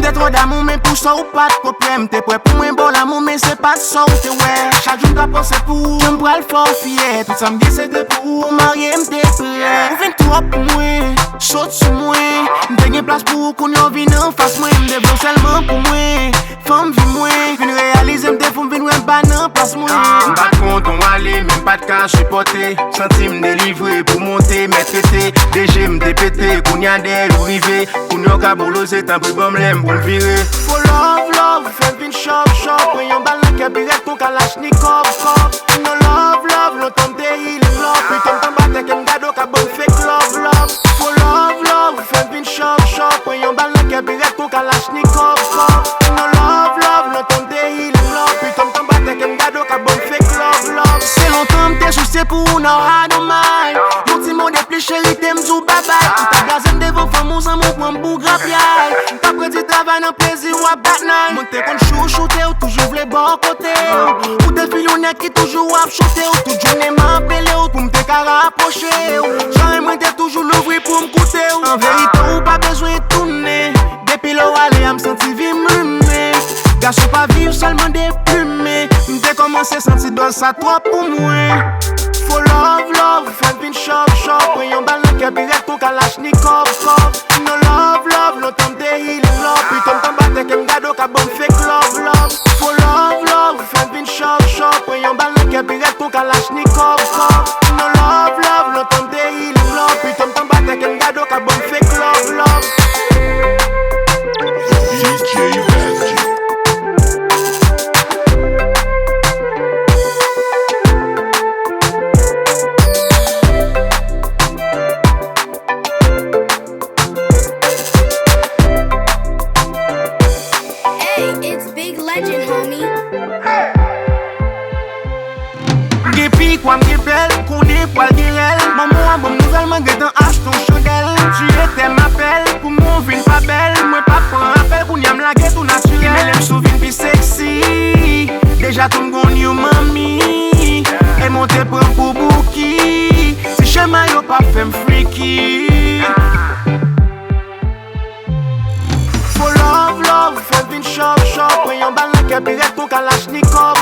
M'te trop d'amour mais pour ça ou pas de problème. T'es prêt pour moi bon l'amour mais c'est pas ça ou t'es ouais. Chaque jour t'as pensé pour je m'bral fort fier. Tout ça m'dit c'est de pour marier m'te prêt. Ou vin trop pour moi, saute sur moi. M'te gen place pour qu'on y vienne en face moi. M'te bon seulement pour moi, femme vie moi. Vin réaliser m'te fou vin ouais pas nan place moi. M'pas de compte on aller, même pas de cas supporter. Senti m'délivrer pour monter, m'être pété. DG m'te pété, qu'on y a des ou rivé. Qu'on y a cabolo c'est un peu bon l'aime pour virer. For love, fais vin shop, prends yon bal nan kebiret ton kalachnikov, no love, longtemps t'es healing love. Puis t'en batte kem gado ka bon fake love. For love, fais vin shop, prends yon bal nan kebiret ton kalachnikov, no love, longtemps t'es healing love. Puis t'en batte kem gado ka bon fake love. C'est longtemps t'es soucié pour un hard on my. Mon petit mot de plus chéri t'aime zou bye bye. Tout ta gazen devant femme aux amours pour un bout grapiaille. Pas prêt du travail dans plaisir ou à batnaille. Mon t'es qu'on chouchouté ou toujours v'lait bon côté. Ou des filonnettes qui toujours à chuter. Ou toute journée m'appelé ou pour m'te qu'à rapprocher. J'aimerais t'es toujours l'ouvrir pour m'coûter. En vérité ou pas besoin de tourner. Depuis l'eau allé à m'sentir vie m'humer. Garçon pas vivre seulement des plumées. M'te commencé sentir dans ça trop pour moi. For love, fais vin shop, prends yon bal nan kebiret ton kalachnikov, no love, longtemps t'es healing love. Puis t'en batte kem gado ka bon fake love. For love, fais vin shop, prends yon bal nan kebiret ton kalachnikov, no love, longtemps t'es healing love. Puis t'en batte kem gado ka bon fake love. DJ Magic. It's Big Legend, homie. Gepi kwa m'gepel, koune poil girel. Maman a bon nouvelle, man get un hache ton chodel. Tu étais m'appel, pour mon vin pas belle. Moi pas prend appel, pour n'yam la guette tout naturel. Mais l'aime souvin pi sexy. Déjà ton gon yo mami. Et mon te prend pour bouki. Si chemin yo pas fait m'freaky. For love, fais vin shop, prends yon bal nan kebiret ton kalachnikov,